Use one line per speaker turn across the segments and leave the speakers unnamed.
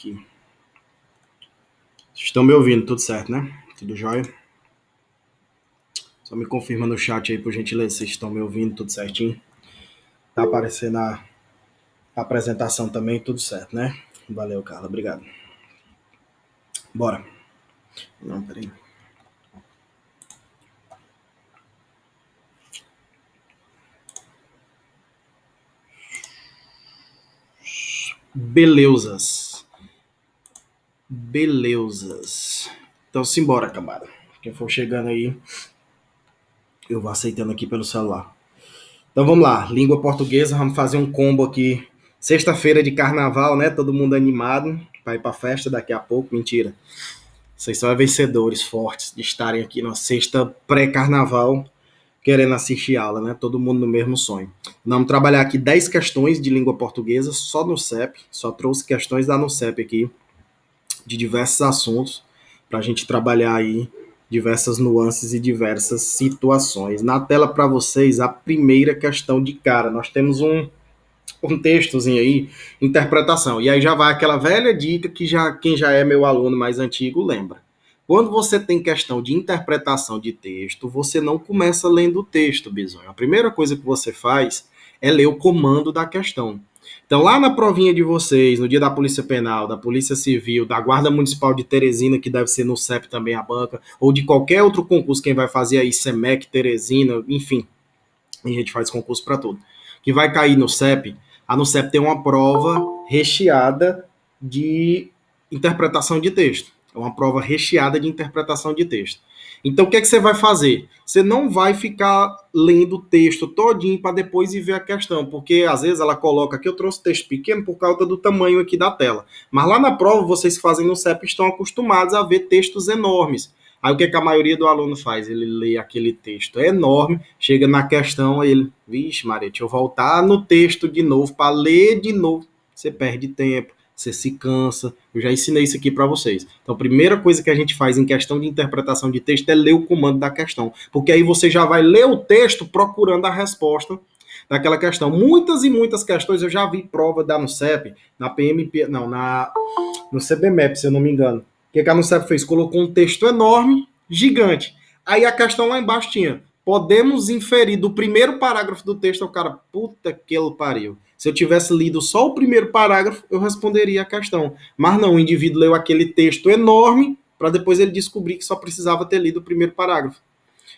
aqui. Estão me ouvindo, tudo certo, né? Tudo jóia? Só me confirma no chat aí, por gentileza, vocês estão me ouvindo, tudo certinho? Tá aparecendo a apresentação também, tudo certo, né? Valeu, Carla, obrigado. Bora. Não, peraí. Beleusas. Então, simbora, camada. Quem for chegando aí, eu vou aceitando aqui pelo celular. Então, vamos lá. Língua portuguesa, vamos fazer um combo aqui. Sexta-feira de carnaval, né? Todo mundo animado para ir pra festa daqui a pouco. Mentira. Vocês são vencedores fortes de estarem aqui na sexta pré-carnaval querendo assistir aula, né? Todo mundo no mesmo sonho. Vamos trabalhar aqui 10 questões de língua portuguesa só no CEP. Só trouxe questões da NUCEP aqui de diversos assuntos para a gente trabalhar aí diversas nuances e diversas situações. Na tela para vocês, a primeira questão de cara. Nós temos um textozinho aí, interpretação. E aí já vai aquela velha dica que quem já é meu aluno mais antigo lembra. Quando você tem questão de interpretação de texto, você não começa lendo o texto, Bisonho. A primeira coisa que você faz é ler o comando da questão. Então, lá na provinha de vocês, no dia da Polícia Penal, da Polícia Civil, da Guarda Municipal de Teresina, que deve ser no CEP também a banca, ou de qualquer outro concurso, quem vai fazer aí, SEMEC, Teresina, enfim, a gente faz concurso para tudo, que vai cair no CEP, a NUCEP tem uma prova recheada de interpretação de texto. É uma prova recheada de interpretação de texto. Então, o que é que você vai fazer? Você não vai ficar lendo o texto todinho para depois ir ver a questão, porque às vezes ela coloca aqui, eu trouxe texto pequeno por causa do tamanho aqui da tela. Mas lá na prova, vocês que fazem no CEP estão acostumados a ver textos enormes. Aí o que, é que a maioria do aluno faz? Ele lê aquele texto enorme, chega na questão, aí ele, vixe Maria, deixa eu voltar no texto de novo, para ler de novo. Você perde tempo, você se cansa. Eu já ensinei isso aqui para vocês. Então, a primeira coisa que a gente faz em questão de interpretação de texto é ler o comando da questão, porque aí você já vai ler o texto procurando a resposta daquela questão. Muitas e muitas questões eu já vi prova da NUCEP, na PMP, não, no CBMEP, se eu não me engano. O que a NUCEP fez? Colocou um texto enorme, gigante. Aí a questão lá embaixo tinha: podemos inferir do primeiro parágrafo do texto, o cara, puta que ele pariu. Se eu tivesse lido só o primeiro parágrafo, eu responderia a questão. Mas não, o indivíduo leu aquele texto enorme para depois ele descobrir que só precisava ter lido o primeiro parágrafo.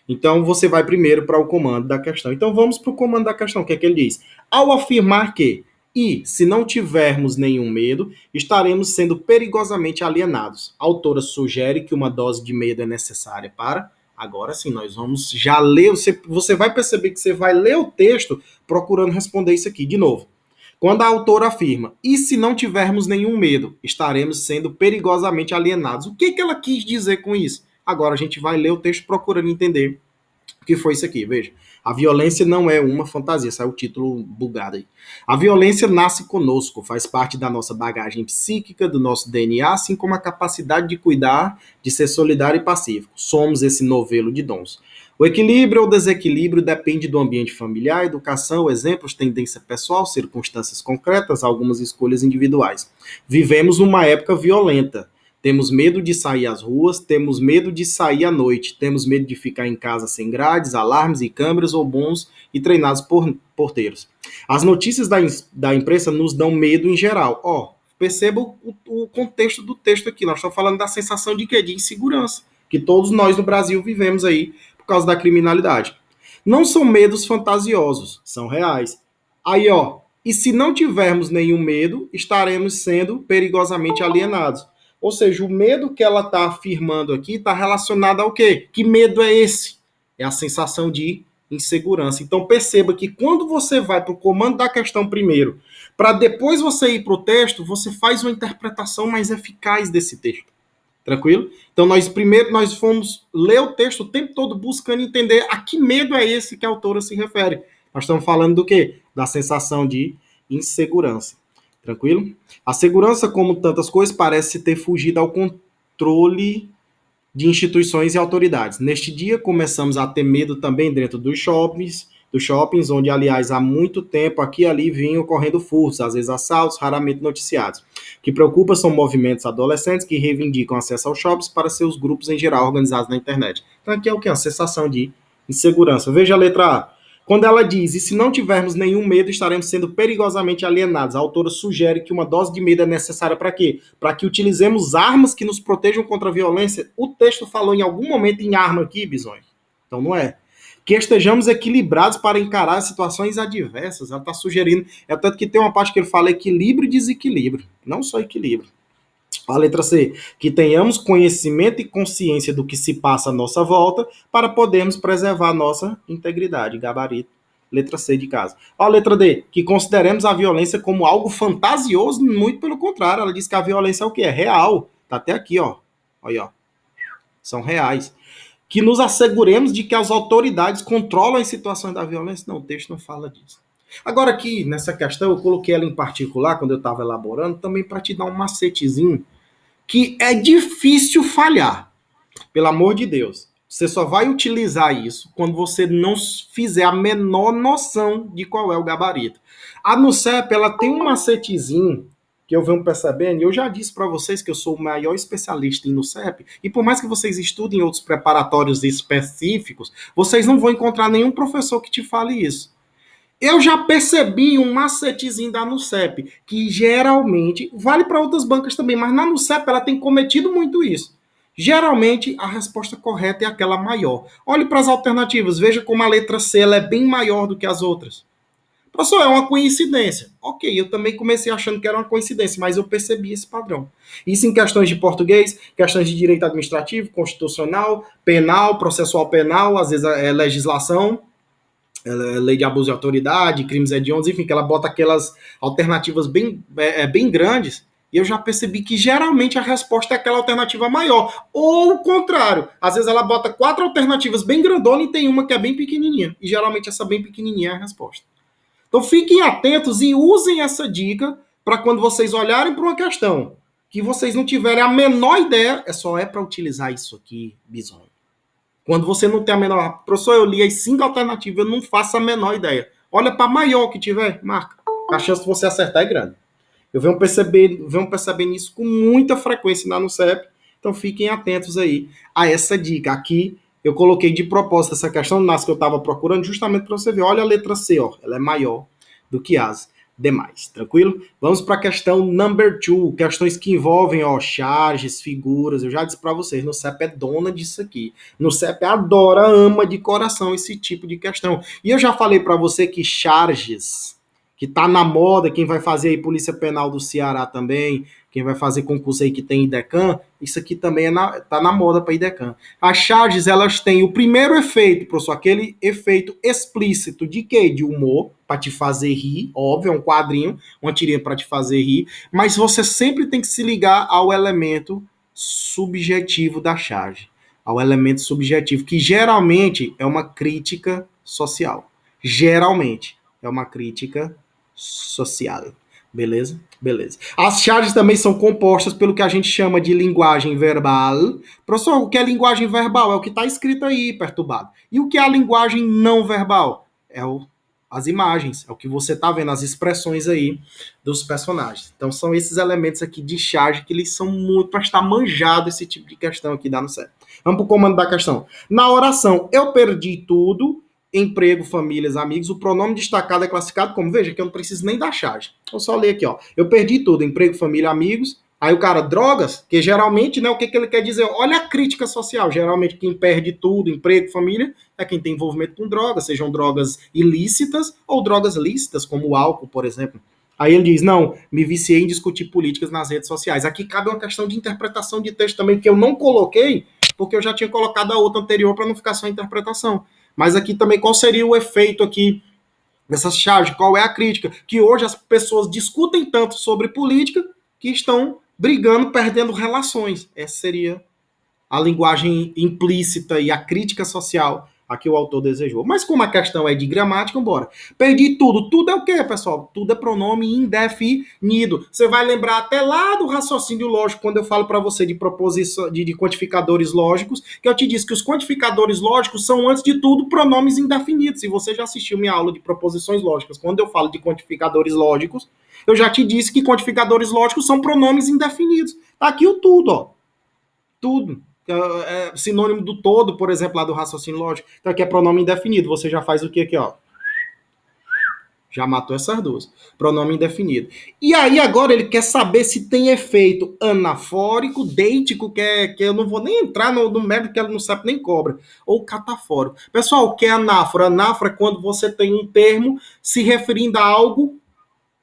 Então você vai primeiro para o comando da questão. Então vamos para o comando da questão. O que é que ele diz? Ao afirmar que e, se não tivermos nenhum medo, estaremos sendo perigosamente alienados. A autora sugere que uma dose de medo é necessária para... Agora sim, nós vamos já ler... Você vai perceber que você vai ler o texto procurando responder isso aqui de novo. Quando a autora afirma, e se não tivermos nenhum medo, estaremos sendo perigosamente alienados. O que ela quis dizer com isso? Agora a gente vai ler o texto procurando entender o que foi isso aqui, veja. A violência não é uma fantasia, saiu o título bugado aí. A violência nasce conosco, faz parte da nossa bagagem psíquica, do nosso DNA, assim como a capacidade de cuidar, de ser solidário e pacífico. Somos esse novelo de dons. O equilíbrio ou desequilíbrio depende do ambiente familiar, educação, exemplos, tendência pessoal, circunstâncias concretas, algumas escolhas individuais. Vivemos numa época violenta. Temos medo de sair às ruas, temos medo de sair à noite, temos medo de ficar em casa sem grades, alarmes e câmeras ou bons e treinados porteiros. As notícias da imprensa nos dão medo em geral. Perceba o contexto do texto aqui. Nós estamos falando da sensação de quê? De insegurança, que todos nós no Brasil vivemos aí por causa da criminalidade. Não são medos fantasiosos, são reais. Aí, e se não tivermos nenhum medo, estaremos sendo perigosamente alienados. Ou seja, o medo que ela está afirmando aqui está relacionado ao quê? Que medo é esse? É a sensação de insegurança. Então perceba que quando você vai para o comando da questão primeiro, para depois você ir para o texto, você faz uma interpretação mais eficaz desse texto. Tranquilo? Então nós fomos ler o texto o tempo todo buscando entender a que medo é esse que a autora se refere. Nós estamos falando do quê? Da sensação de insegurança. Tranquilo? A segurança, como tantas coisas, parece ter fugido ao controle de instituições e autoridades. Neste dia, começamos a ter medo também dentro dos shoppings, dos shoppings, onde, aliás, há muito tempo aqui e ali vinham ocorrendo furtos, às vezes assaltos, raramente noticiados. O que preocupa são movimentos adolescentes que reivindicam acesso aos shoppings para seus grupos em geral organizados na internet. Então aqui é o que? Uma sensação de insegurança. Veja a letra A. Quando ela diz, e se não tivermos nenhum medo, estaremos sendo perigosamente alienados. A autora sugere que uma dose de medo é necessária para quê? Para que utilizemos armas que nos protejam contra a violência. O texto falou em algum momento em arma aqui, Bisonho. Então não é. Que estejamos equilibrados para encarar situações adversas. Ela está sugerindo, é tanto que tem uma parte que ele fala equilíbrio e desequilíbrio, não só equilíbrio. A letra C, que tenhamos conhecimento e consciência do que se passa à nossa volta para podermos preservar nossa integridade, gabarito. Letra C de casa. A letra D, que consideremos a violência como algo fantasioso, muito pelo contrário. Ela diz que a violência é o quê? É real. Tá até aqui, ó. Olha, ó. São reais. Que nos asseguremos de que as autoridades controlam as situações da violência. Não, o texto não fala disso. Agora aqui, nessa questão, eu coloquei ela em particular, quando eu estava elaborando, também para te dar um macetezinho que é difícil falhar. Pelo amor de Deus. Você só vai utilizar isso quando você não fizer a menor noção de qual é o gabarito. A NUCEP, ela tem um macetezinho que eu venho percebendo, e eu já disse para vocês que eu sou o maior especialista em NUCEP, e por mais que vocês estudem outros preparatórios específicos, vocês não vão encontrar nenhum professor que te fale isso. Eu já percebi um macetezinho da NUCEP, que geralmente, vale para outras bancas também, mas na NUCEP ela tem cometido muito isso. Geralmente, a resposta correta é aquela maior. Olhe para as alternativas, veja como a letra C ela é bem maior do que as outras. Professor, é uma coincidência. Ok, eu também comecei achando que era uma coincidência, mas eu percebi esse padrão. Isso em questões de português, questões de direito administrativo, constitucional, penal, processual penal, às vezes é legislação, lei de abuso de autoridade, crimes hediondos, enfim, que ela bota aquelas alternativas bem grandes, e eu já percebi que geralmente a resposta é aquela alternativa maior. Ou o contrário, às vezes ela bota 4 alternativas bem grandonas e tem uma que é bem pequenininha, e geralmente essa bem pequenininha é a resposta. Então fiquem atentos e usem essa dica para quando vocês olharem para uma questão que vocês não tiverem a menor ideia, só é para utilizar isso aqui, Bisonho. Quando você não tem a menor... Professor, eu li as 5 alternativas, eu não faço a menor ideia. Olha para a maior que tiver, marca. A chance de você acertar é grande. Eu venho percebendo isso com muita frequência na NUCEP, então fiquem atentos aí a essa dica. Aqui eu coloquei de propósito essa questão nas que eu estava procurando, justamente para você ver. Olha a letra C, ó, ela é maior do que as demais, tranquilo? Vamos para a questão number 2, questões que envolvem, ó, charges, figuras. Eu já disse para vocês, NUCEP é dona disso aqui. NUCEP adora, ama de coração esse tipo de questão. E eu já falei para você que charges, que tá na moda, quem vai fazer aí Polícia Penal do Ceará também, quem vai fazer concurso aí que tem IDECAN, isso aqui também tá na moda para IDECAN. As charges, elas têm o primeiro efeito, professor, aquele efeito explícito de quê? De humor, para te fazer rir, óbvio, é um quadrinho, uma tirinha para te fazer rir, mas você sempre tem que se ligar ao elemento subjetivo da charge, ao elemento subjetivo, que geralmente é uma crítica social. Geralmente é uma crítica social. Beleza? Beleza. As charges também são compostas pelo que a gente chama de linguagem verbal. Professor, o que é linguagem verbal? É o que está escrito aí, perturbado. E o que é a linguagem não verbal? As imagens, é o que você está vendo, as expressões aí dos personagens. Então são esses elementos aqui de charge que eles são muito para estar manjado esse tipo de questão aqui, dá no certo. Vamos para o comando da questão. Na oração, eu perdi tudo, emprego, famílias, amigos, o pronome destacado é classificado como, veja que eu não preciso nem da charge. Eu só ler aqui, ó. Eu perdi tudo, emprego, família, amigos. Aí o cara, drogas, que geralmente, né, o que ele quer dizer? Olha a crítica social. Geralmente quem perde tudo, emprego, família, é quem tem envolvimento com drogas, sejam drogas ilícitas ou drogas lícitas, como o álcool, por exemplo. Aí ele diz, não, me viciei em discutir políticas nas redes sociais. Aqui cabe uma questão de interpretação de texto também, que eu não coloquei, porque eu já tinha colocado a outra anterior para não ficar só interpretação. Mas aqui também, qual seria o efeito aqui dessas charges? Qual é a crítica? Que hoje as pessoas discutem tanto sobre política que estão brigando, perdendo relações. Essa seria a linguagem implícita e a crítica social Aqui o autor desejou. Mas como a questão é de gramática, bora. Perdi tudo. Tudo é o quê, pessoal? Tudo é pronome indefinido. Você vai lembrar até lá do raciocínio lógico, quando eu falo para você de proposição, de quantificadores lógicos, que eu te disse que os quantificadores lógicos são, antes de tudo, pronomes indefinidos. Se você já assistiu minha aula de proposições lógicas, quando eu falo de quantificadores lógicos, eu já te disse que quantificadores lógicos são pronomes indefinidos. Tá aqui o tudo, ó. Tudo. É sinônimo do todo, por exemplo, lá do raciocínio lógico. Então aqui é pronome indefinido. Você já faz o que aqui, ó? Já matou essas duas. Pronome indefinido. E aí agora ele quer saber se tem efeito anafórico, deítico, que eu não vou nem entrar no mérito que ela não sabe nem cobra, ou catafórico. Pessoal, o que é anáfora? Anáfora é quando você tem um termo se referindo a algo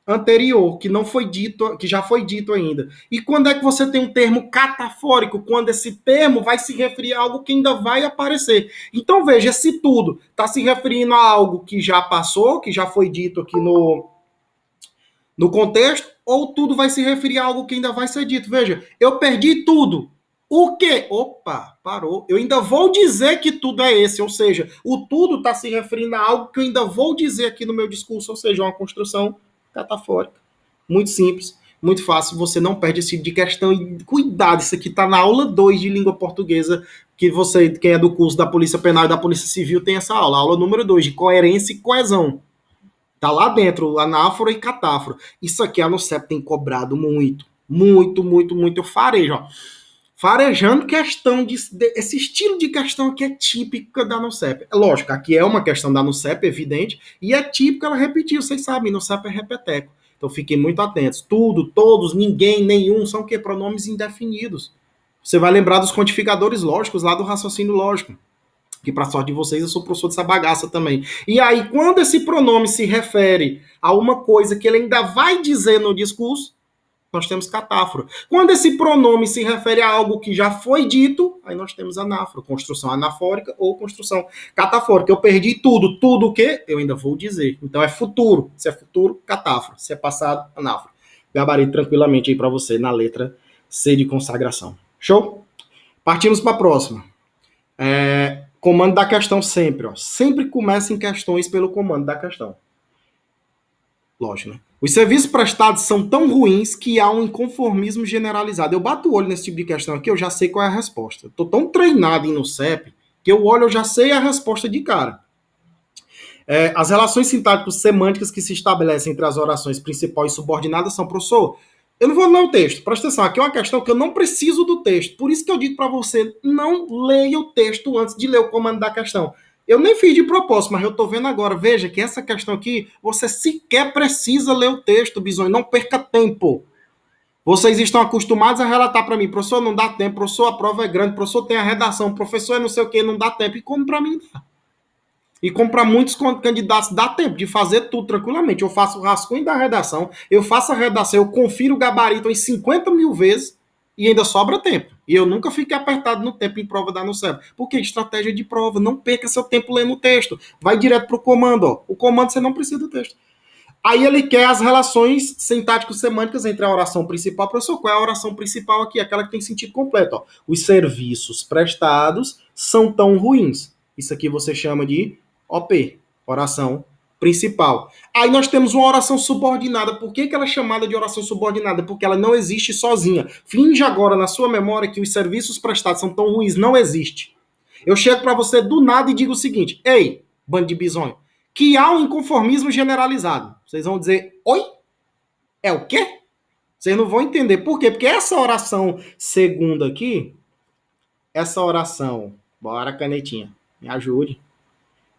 anterior, que não foi dito, que já foi dito ainda. E quando é que você tem um termo catafórico? Quando esse termo vai se referir a algo que ainda vai aparecer. Então veja, se tudo está se referindo a algo que já passou, que já foi dito aqui no contexto, ou tudo vai se referir a algo que ainda vai ser dito. Veja, eu perdi tudo. O quê? Opa, parou. Eu ainda vou dizer que tudo é esse, ou seja, o tudo está se referindo a algo que eu ainda vou dizer aqui no meu discurso, ou seja, uma construção catafórica. Muito simples, muito fácil, você não perde esse tipo de questão. E cuidado, isso aqui está na aula 2 de língua portuguesa, que você, quem é do curso da Polícia Penal e da Polícia Civil, tem essa aula, aula número 2, de coerência e coesão. Tá lá dentro, anáfora e catáfora. Isso aqui a NUCEP tem cobrado muito, muito, muito, muito. Eu farejo, ó. Farejando questão esse estilo de questão que é típica da NUCEP. É lógico, aqui é uma questão da NUCEP, evidente, e é típico ela repetir, vocês sabem, NUCEP é repeteco. Então fiquem muito atentos. Tudo, todos, ninguém, nenhum, são o quê? Pronomes indefinidos. Você vai lembrar dos quantificadores lógicos lá do raciocínio lógico, que para sorte de vocês eu sou professor dessa bagaça também. E aí, quando esse pronome se refere a uma coisa que ele ainda vai dizer no discurso, nós temos catáfora. Quando esse pronome se refere a algo que já foi dito, aí nós temos anáfora, construção anafórica ou construção catafórica. Eu perdi tudo. Tudo o quê? Eu ainda vou dizer. Então é futuro. Se é futuro, catáfora. Se é passado, anáfora. Gabarito tranquilamente aí para você na letra C de consagração. Show? Partimos para a próxima. Comando da questão sempre. Ó. Sempre começa em questões pelo comando da questão. Lógico, né? Os serviços prestados são tão ruins que há um inconformismo generalizado. Eu bato o olho nesse tipo de questão aqui, eu já sei qual é a resposta. Eu tô tão treinado em NUCEP que eu olho, eu já sei a resposta de cara. As relações sintático-semânticas que se estabelecem entre as orações principal e subordinada são, professor, eu não vou ler o texto, presta atenção, aqui é uma questão que eu não preciso do texto, por isso que eu digo para você, não leia o texto antes de ler o comando da questão. Eu nem fiz de propósito, mas eu estou vendo agora. Veja que essa questão aqui, você sequer precisa ler o texto, Bisonho. Não perca tempo. Vocês estão acostumados a relatar para mim, professor, não dá tempo, professor, a prova é grande, professor, tem a redação, professor, é não sei o que, não dá tempo. E como para mim dá. E como para muitos candidatos dá tempo de fazer tudo tranquilamente. Eu faço o rascunho da redação, eu faço a redação, eu confiro o gabarito em 50 mil vezes e ainda sobra tempo. E eu nunca fiquei apertado no tempo em prova da NUCEP. Porque estratégia de prova, não perca seu tempo lendo o texto. Vai direto pro comando, ó. O comando você não precisa do texto. Aí ele quer as relações sintático-semânticas entre a oração principal. Professor, qual é a oração principal aqui? Aquela que tem sentido completo, ó. Os serviços prestados são tão ruins. Isso aqui você chama de OP, oração principal. Aí nós temos uma oração subordinada. Por que ela é chamada de oração subordinada? Porque ela não existe sozinha. Finge agora na sua memória que os serviços prestados são tão ruins. Não existe. Eu chego para você do nada e digo o seguinte: ei, bando de bisonho, que há um inconformismo generalizado. Vocês vão dizer, oi? É o quê? Vocês não vão entender. Por quê? Porque essa oração segunda aqui, essa oração, bora canetinha, me ajude.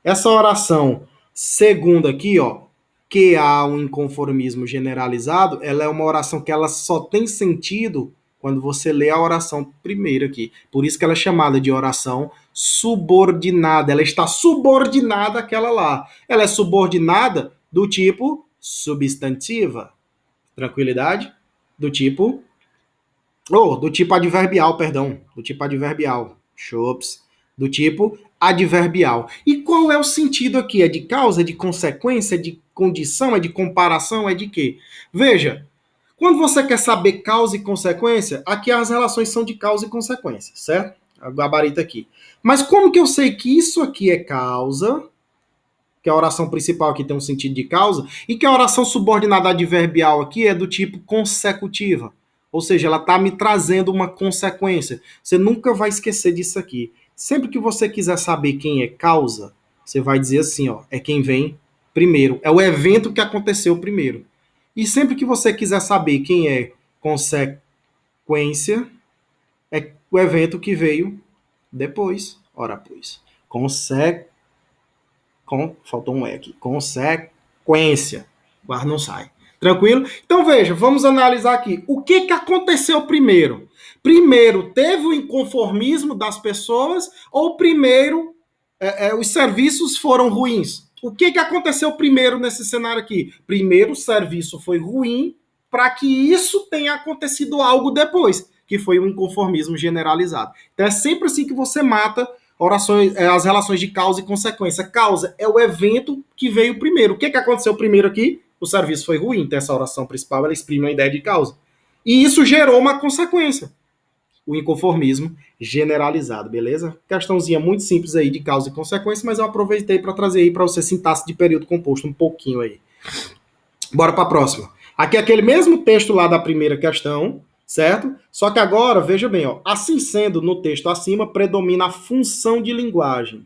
Essa oração segunda aqui, ó, que há um inconformismo generalizado, ela é uma oração que ela só tem sentido quando você lê a oração primeira aqui. Por isso que ela é chamada de oração subordinada. Ela está subordinada àquela lá. Ela é subordinada do tipo substantiva. Tranquilidade? Do tipo adverbial, perdão. Do tipo adverbial. Chops. Do tipo adverbial. E qual é o sentido aqui? É de causa, é de consequência, é de condição, é de comparação, é de quê? Veja, quando você quer saber causa e consequência, aqui as relações são de causa e consequência, certo? O gabarito aqui. Mas como que eu sei que isso aqui é causa, que a oração principal aqui tem um sentido de causa, e que a oração subordinada adverbial aqui é do tipo consecutiva? Ou seja, ela está me trazendo uma consequência. Você nunca vai esquecer disso aqui. Sempre que você quiser saber quem é causa, você vai dizer assim, ó, é quem vem primeiro. É o evento que aconteceu primeiro. E sempre que você quiser saber quem é consequência, é o evento que veio depois. Ora, pois. Faltou um E aqui. Consequência. Guarda não sai. Tranquilo? Então veja, vamos analisar aqui. O que aconteceu primeiro? Primeiro, teve o inconformismo das pessoas ou primeiro os serviços foram ruins? O que aconteceu primeiro nesse cenário aqui? Primeiro, o serviço foi ruim para que isso tenha acontecido algo depois, que foi o inconformismo generalizado. Então é sempre assim que você mata orações, as relações de causa e consequência. Causa é o evento que veio primeiro. O que aconteceu primeiro aqui? O serviço foi ruim. Então essa oração principal ela exprime a ideia de causa. E isso gerou uma consequência. O inconformismo generalizado, beleza? Questãozinha muito simples aí de causa e consequência, mas eu aproveitei para trazer aí para você sintaxe de período composto um pouquinho aí. Bora para a próxima. Aqui é aquele mesmo texto lá da primeira questão, certo? Só que agora, veja bem, ó, assim sendo, no texto acima, predomina a função de linguagem.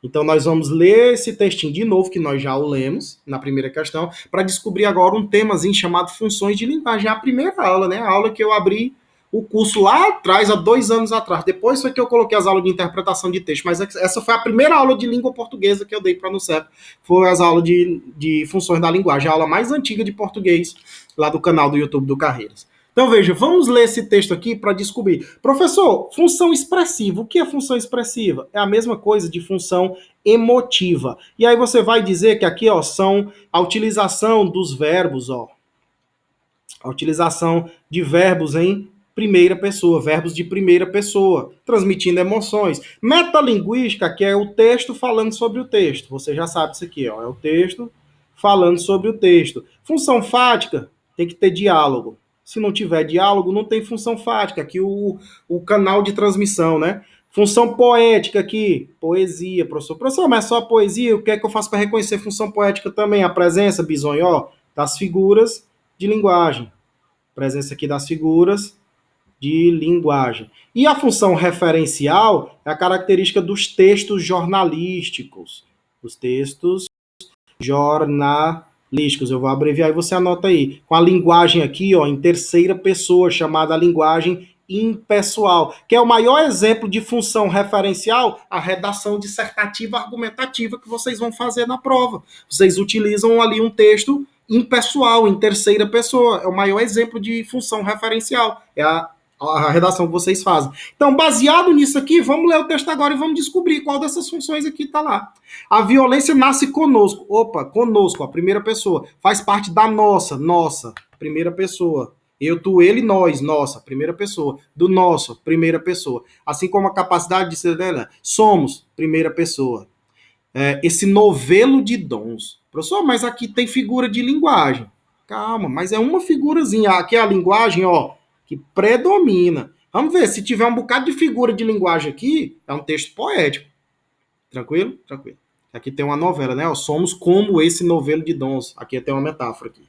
Então, nós vamos ler esse textinho de novo, que nós já o lemos na primeira questão, para descobrir agora um temazinho chamado funções de linguagem. É a primeira aula, né? A aula que eu abri o curso lá atrás, há 2 anos atrás. Depois foi que eu coloquei as aulas de interpretação de texto, mas essa foi a primeira aula de língua portuguesa que eu dei para a NUCEP. Foi as aulas de funções da linguagem, a aula mais antiga de português, lá do canal do YouTube do Carreiras. Então veja, vamos ler esse texto aqui para descobrir. Professor, função expressiva. O que é função expressiva? É a mesma coisa de função emotiva. E aí você vai dizer que aqui, ó, são a utilização dos verbos, ó. A utilização de verbos em primeira pessoa, verbos de primeira pessoa, transmitindo emoções. Metalinguística, que é o texto falando sobre o texto. Você já sabe isso aqui, ó. É o texto falando sobre o texto. Função fática, tem que ter diálogo. Se não tiver diálogo, não tem função fática. Aqui o canal de transmissão, né? Função poética aqui, poesia, professor. Professor, mas só poesia? O que é que eu faço para reconhecer função poética também? A presença, Bisonho, ó, das figuras de linguagem. Presença aqui das figuras de linguagem. E a função referencial é a característica dos textos jornalísticos. Os textos jornalísticos. Eu vou abreviar e você anota aí. Com a linguagem aqui, ó, em terceira pessoa, chamada linguagem impessoal, que é o maior exemplo de função referencial, a redação dissertativa argumentativa que vocês vão fazer na prova. Vocês utilizam ali um texto impessoal, em terceira pessoa. É o maior exemplo de função referencial. É a redação que vocês fazem. Então, baseado nisso aqui, vamos ler o texto agora e vamos descobrir qual dessas funções aqui está lá. A violência nasce conosco. Opa, conosco, a primeira pessoa. Faz parte da nossa, primeira pessoa. Eu, tu, ele, nós, nossa, primeira pessoa. Do nosso, primeira pessoa. Assim como a capacidade de ser dela, somos, primeira pessoa. Esse novelo de dons. Professor, mas aqui tem figura de linguagem. Calma, mas é uma figurazinha. Aqui é a linguagem, ó, que predomina. Vamos ver, se tiver um bocado de figura de linguagem aqui, é um texto poético. Tranquilo? Tranquilo. Aqui tem uma novela, né? Somos como esse novelo de dons. Aqui tem uma metáfora aqui.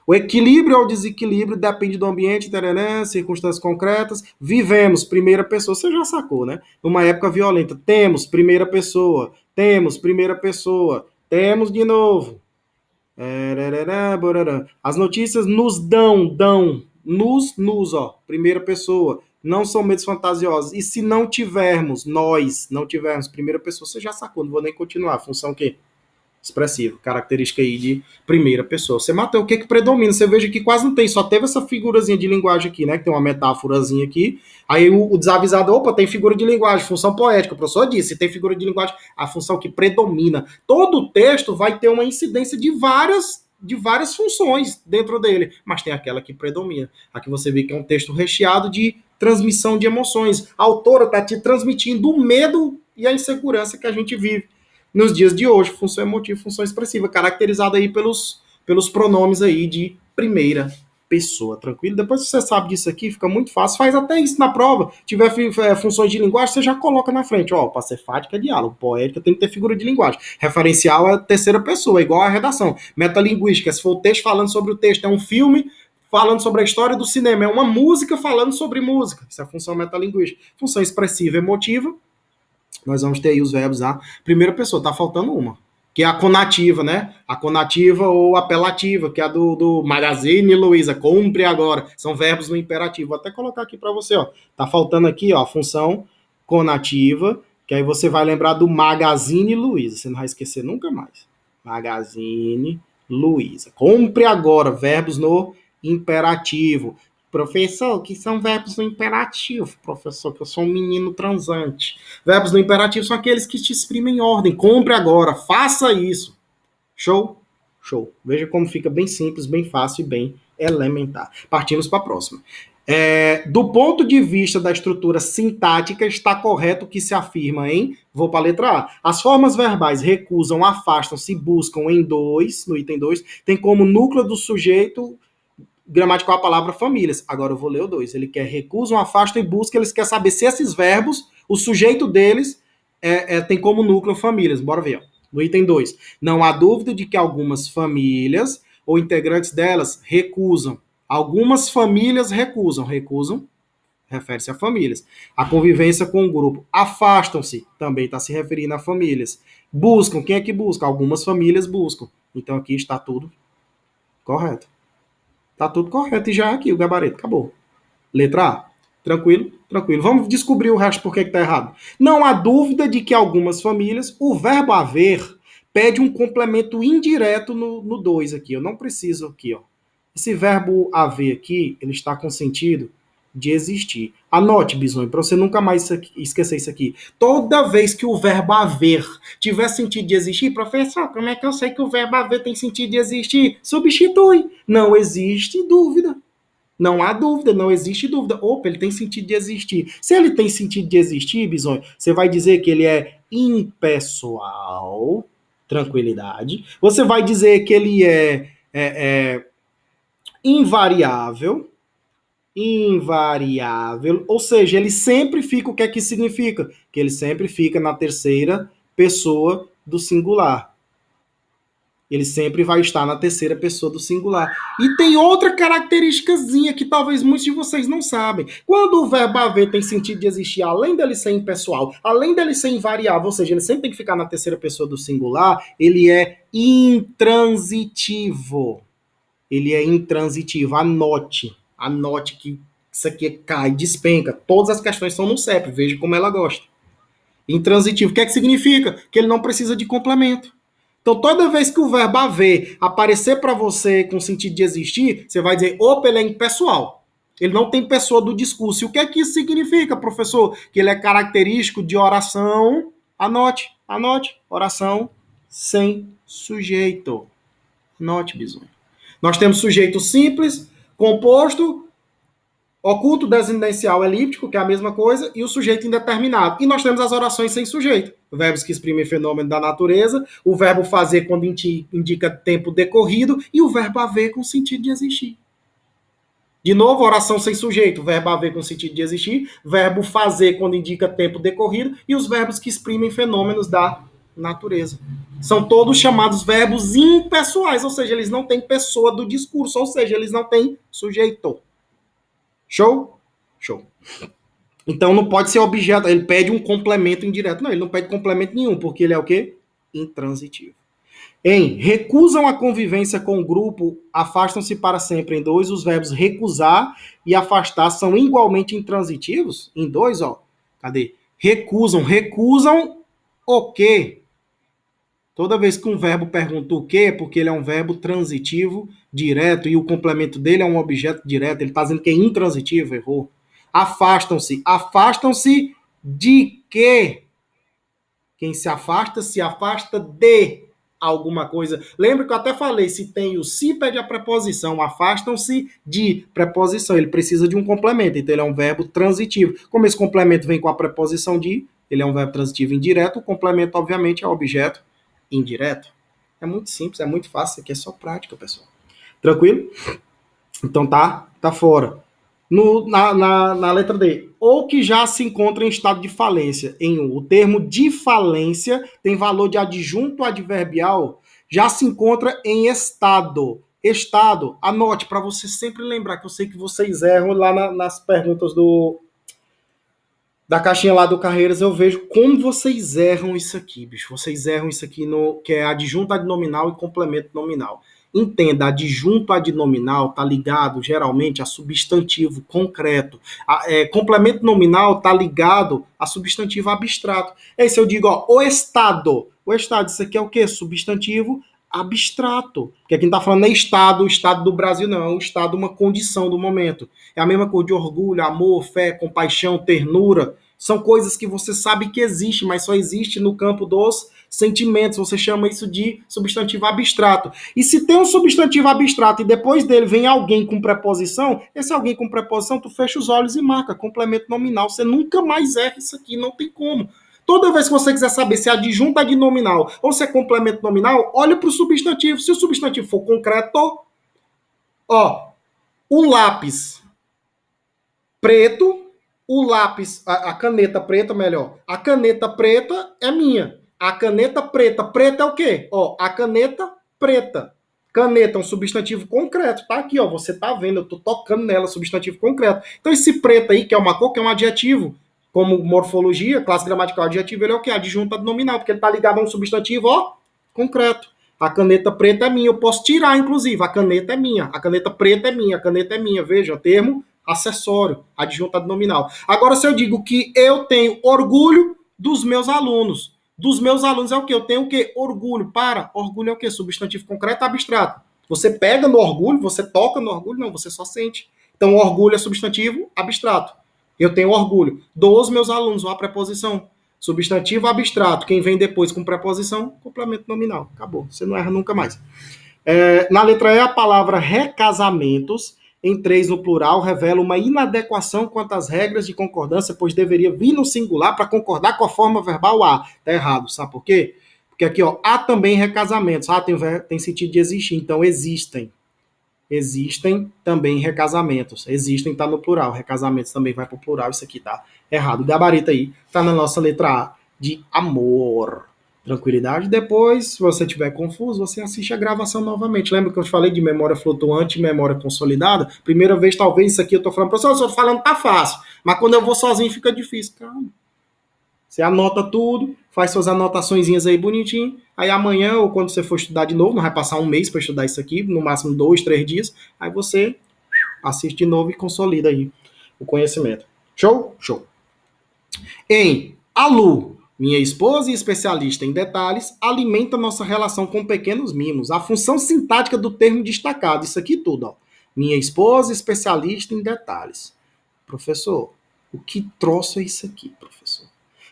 O equilíbrio ou desequilíbrio depende do ambiente, tarará, circunstâncias concretas. Vivemos, primeira pessoa. Você já sacou, né? Numa época violenta. Temos, primeira pessoa. Temos, primeira pessoa. Temos de novo. As notícias nos dão, nos, ó, primeira pessoa, não são medos fantasiosos. E se não tivermos, nós não tivermos primeira pessoa, você já sacou, não vou nem continuar. Função o quê? Expressivo, característica aí de primeira pessoa. Você matou o que predomina, você veja que quase não tem, só teve essa figurazinha de linguagem aqui, né, que tem uma metáforazinha aqui, aí o desavisado, opa, tem figura de linguagem, função poética, o professor disse, se tem figura de linguagem, a função que predomina. Todo o texto vai ter uma incidência de várias funções dentro dele, mas tem aquela que predomina. Aqui você vê que é um texto recheado de transmissão de emoções. A autora está te transmitindo o medo e a insegurança que a gente vive nos dias de hoje, função emotiva, função expressiva, caracterizada aí pelos pronomes aí de primeira pessoa, tranquilo? Depois que você sabe disso aqui, fica muito fácil. Faz até isso na prova. Tiver funções de linguagem, você já coloca na frente. Ó, parcefática é diálogo, poética tem que ter figura de linguagem. Referencial é terceira pessoa, igual a redação. Metalinguística, se for o texto falando sobre o texto, é um filme falando sobre a história do cinema, é uma música falando sobre música. Isso é a função metalinguística. Função expressiva emotiva, nós vamos ter aí os verbos a primeira pessoa, tá faltando uma, que é a conativa, né? A conativa ou apelativa, que é a do Magazine Luiza, compre agora. São verbos no imperativo. Vou até colocar aqui para você, ó. Tá faltando aqui, ó, a função conativa, que aí você vai lembrar do Magazine Luiza. Você não vai esquecer nunca mais. Magazine Luiza. Compre agora, verbos no imperativo. Professor, que são verbos no imperativo, professor, que eu sou um menino transante. Verbos no imperativo são aqueles que te exprimem ordem. Compre agora, faça isso. Show? Show. Veja como fica bem simples, bem fácil e bem elementar. Partimos para a próxima. Do ponto de vista da estrutura sintática, está correto o que se afirma em... Vou para a letra A. As formas verbais recusam, afastam-se, buscam em dois, no item 2, tem como núcleo do sujeito gramatical a palavra famílias. Agora eu vou ler o 2. Ele quer recusam, afastam e buscam. Eles querem saber se esses verbos, o sujeito deles, tem como núcleo famílias. Bora ver. Ó. No item 2. Não há dúvida de que algumas famílias ou integrantes delas recusam. Algumas famílias recusam. Recusam refere-se a famílias. A convivência com o grupo. Afastam-se, também está se referindo a famílias. Buscam, quem é que busca? Algumas famílias buscam. Então aqui está tudo correto. Tá tudo correto e já aqui o gabarito, acabou. Letra A. Tranquilo? Tranquilo. Vamos descobrir o resto por que tá errado. Não há dúvida de que algumas famílias, o verbo haver pede um complemento indireto no 2 aqui. Eu não preciso aqui, ó. Esse verbo haver aqui, ele está com sentido de existir. Anote, Bisonho, para você nunca mais esquecer isso aqui. Toda vez que o verbo haver tiver sentido de existir, professor, como é que eu sei que o verbo haver tem sentido de existir? Substitui. Não existe dúvida. Não há dúvida, não existe dúvida. Opa, ele tem sentido de existir. Se ele tem sentido de existir, Bisonho, você vai dizer que ele é impessoal, tranquilidade. Você vai dizer que ele é invariável, ou seja, ele sempre fica, o que é que significa? Que ele sempre fica na terceira pessoa do singular. Ele sempre vai estar na terceira pessoa do singular. E tem outra característicazinha que talvez muitos de vocês não sabem. Quando o verbo haver tem sentido de existir, além dele ser impessoal, além dele ser invariável, ou seja, ele sempre tem que ficar na terceira pessoa do singular, ele é intransitivo. Ele é intransitivo. Anote que isso aqui cai, despenca. Todas as questões são no CEP, veja como ela gosta. Intransitivo. O que é que significa? Que ele não precisa de complemento. Então, toda vez que o verbo haver aparecer para você com sentido de existir, você vai dizer, opa, ele é impessoal. Ele não tem pessoa do discurso. E o que é que isso significa, professor? Que ele é característico de oração. Anote. Oração sem sujeito. Anote, Bisonho. Nós temos sujeito simples, composto, oculto, desinencial, elíptico, que é a mesma coisa, e o sujeito indeterminado. E nós temos as orações sem sujeito. Verbos que exprimem fenômeno da natureza, o verbo fazer quando indica tempo decorrido, e o verbo haver com sentido de existir. De novo, oração sem sujeito, verbo haver com sentido de existir, verbo fazer quando indica tempo decorrido, e os verbos que exprimem fenômenos da natureza. São todos chamados verbos impessoais, ou seja, eles não têm pessoa do discurso, ou seja, eles não têm sujeito. Show? Show. Então não pode ser objeto, ele pede um complemento indireto. Não, ele não pede complemento nenhum, porque ele é o quê? Intransitivo. Recusam a convivência com o grupo, afastam-se para sempre. Em 2, os verbos recusar e afastar são igualmente intransitivos. Em 2, ó. Cadê? Recusam o quê? Toda vez que um verbo pergunta o quê, é porque ele é um verbo transitivo direto e o complemento dele é um objeto direto. Ele está dizendo que é intransitivo, errou. Afastam-se. Afastam-se de quê? Quem se afasta de alguma coisa. Lembra que eu até falei, se tem o se, pede a preposição. Afastam-se de preposição. Ele precisa de um complemento, então ele é um verbo transitivo. Como esse complemento vem com a preposição de, ele é um verbo transitivo indireto, o complemento, obviamente, é o objeto indireto. É muito simples, é muito fácil, isso aqui é só prática, pessoal. Tranquilo? Então tá fora. Na letra D, ou que já se encontra em estado de falência. Em um, o termo de falência tem valor de adjunto adverbial, já se encontra em estado. Estado, anote para você sempre lembrar, que eu sei que vocês erram lá nas perguntas da caixinha lá do Carreiras, eu vejo como vocês erram isso aqui, bicho. Vocês erram isso aqui no que é adjunto adnominal e complemento nominal. Entenda, adjunto adnominal está ligado geralmente a substantivo concreto. Complemento nominal está ligado a substantivo abstrato. É isso, eu digo, ó, o estado. O estado, isso aqui é o quê? Substantivo abstrato. Porque aqui não está falando é estado, o estado do Brasil, não. É um estado, uma condição do momento. É a mesma coisa de orgulho, amor, fé, compaixão, ternura. São coisas que você sabe que existe, mas só existe no campo dos sentimentos. Você chama isso de substantivo abstrato. E se tem um substantivo abstrato e depois dele vem alguém com preposição, esse alguém com preposição, tu fecha os olhos e marca complemento nominal. Você nunca mais erra isso aqui, não tem como. Toda vez que você quiser saber se é adjunto adnominal ou se é complemento nominal, olha para o substantivo. Se o substantivo for concreto, ó, o lápis preto, o lápis, a caneta preta, melhor. A caneta preta é minha. A caneta preta, preta é o quê? Ó, a caneta preta. Caneta é um substantivo concreto, tá aqui, ó, você tá vendo, eu tô tocando nela, substantivo concreto. Então esse preto aí, que é uma cor, que é um adjetivo, como morfologia, classe gramatical adjetivo, ele é o quê? Adjunto adnominal, porque ele tá ligado a um substantivo, ó, concreto. A caneta preta é minha, eu posso tirar, inclusive, a caneta é minha, a caneta preta é minha, a caneta é minha, veja, termo acessório, adjunto adnominal. Agora, se eu digo que eu tenho orgulho dos meus alunos, é o quê? Eu tenho o quê? Orgulho. Orgulho é o quê? Substantivo concreto abstrato. Você pega no orgulho, você toca no orgulho, não, você só sente. Então, orgulho é substantivo abstrato. Eu tenho orgulho dos meus alunos, uma preposição. Substantivo abstrato. Quem vem depois com preposição, complemento nominal. Acabou. Você não erra nunca mais. Na letra E, a palavra recasamentos, em 3 no plural, revela uma inadequação quanto às regras de concordância, pois deveria vir no singular para concordar com a forma verbal a. Tá errado, sabe por quê? Porque aqui, ó, há também recasamentos. Tem sentido de existir, então existem. Existem também recasamentos. Existem tá no plural. Recasamentos também vai para o plural. Isso aqui tá errado. O gabarito aí tá na nossa letra A de amor. Tranquilidade. Depois, se você estiver confuso, você assiste a gravação novamente. Lembra que eu falei de memória flutuante e memória consolidada? Primeira vez, talvez, isso aqui eu tô falando, professor, eu tô falando tá fácil. Mas quando eu vou sozinho fica difícil. Calma. Você anota tudo, faz suas anotaçõezinhas aí bonitinho. Aí amanhã, ou quando você for estudar de novo, não vai passar um mês para estudar isso aqui, no máximo 2, 3 dias. Aí você assiste de novo e consolida aí o conhecimento. Show? Show. Em a Lu, minha esposa e especialista em detalhes, alimenta nossa relação com pequenos mimos. A função sintática do termo destacado, isso aqui tudo, ó. Minha esposa especialista em detalhes. Professor, o que troço é isso aqui, professor?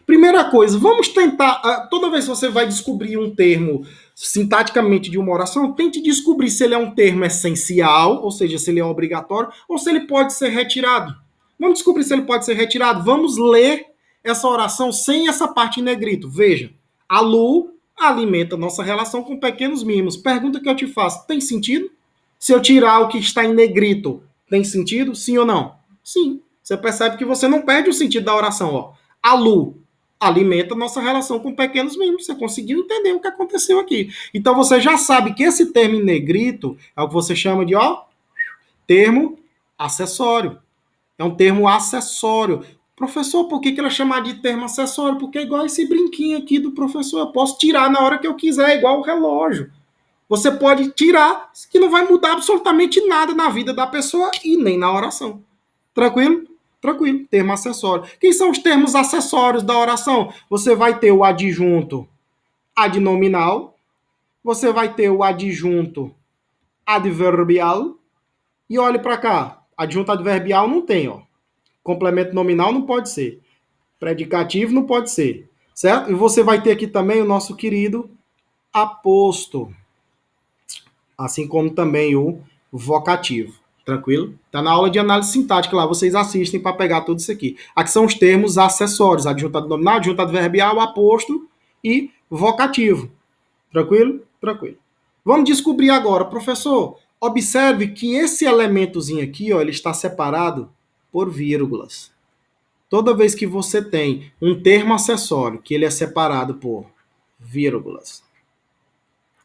Primeira coisa, vamos tentar. Toda vez que você vai descobrir um termo sintaticamente de uma oração, tente descobrir se ele é um termo essencial, ou seja, se ele é obrigatório, ou se ele pode ser retirado. Vamos descobrir se ele pode ser retirado. Vamos ler essa oração sem essa parte em negrito. Veja, a Lu alimenta nossa relação com pequenos mimos. Pergunta que eu te faço: tem sentido? Se eu tirar o que está em negrito, tem sentido? Sim ou não? Sim. Você percebe que você não perde o sentido da oração. Ó. A Lu alimenta nossa relação com pequenos mimos. Você conseguiu entender o que aconteceu aqui. Então você já sabe que esse termo em negrito é o que você chama de termo acessório. É um termo acessório. Professor, por que ela chama de termo acessório? Porque é igual esse brinquinho aqui do professor. Eu posso tirar na hora que eu quiser, é igual o relógio. Você pode tirar, que não vai mudar absolutamente nada na vida da pessoa e nem na oração. Tranquilo? Tranquilo. Termo acessório. Quem são os termos acessórios da oração? Você vai ter o adjunto adnominal, você vai ter o adjunto adverbial, e olhe para cá. Adjunto adverbial não tem, ó. Complemento nominal não pode ser. Predicativo não pode ser. Certo? E você vai ter aqui também o nosso querido aposto. Assim como também o vocativo. Tranquilo? Tá na aula de análise sintática lá, vocês assistem para pegar tudo isso aqui. Aqui são os termos acessórios: adjunto adnominal, adjunto adverbial, aposto e vocativo. Tranquilo? Tranquilo. Vamos descobrir agora, professor. Observe que esse elementozinho aqui, ó, ele está separado por vírgulas. Toda vez que você tem um termo acessório que ele é separado por vírgulas,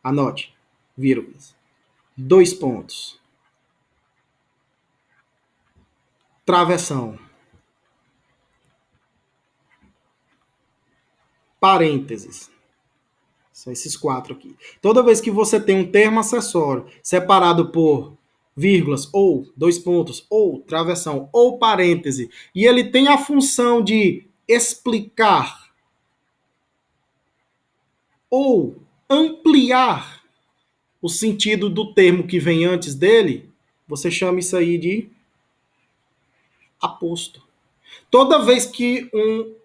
anote, vírgulas, dois pontos, travessão, parênteses. São esses quatro aqui. Toda vez que você tem um termo acessório separado por vírgulas, ou dois pontos, ou travessão, ou parêntese, e ele tem a função de explicar ou ampliar o sentido do termo que vem antes dele, você chama isso aí de aposto. Toda vez que um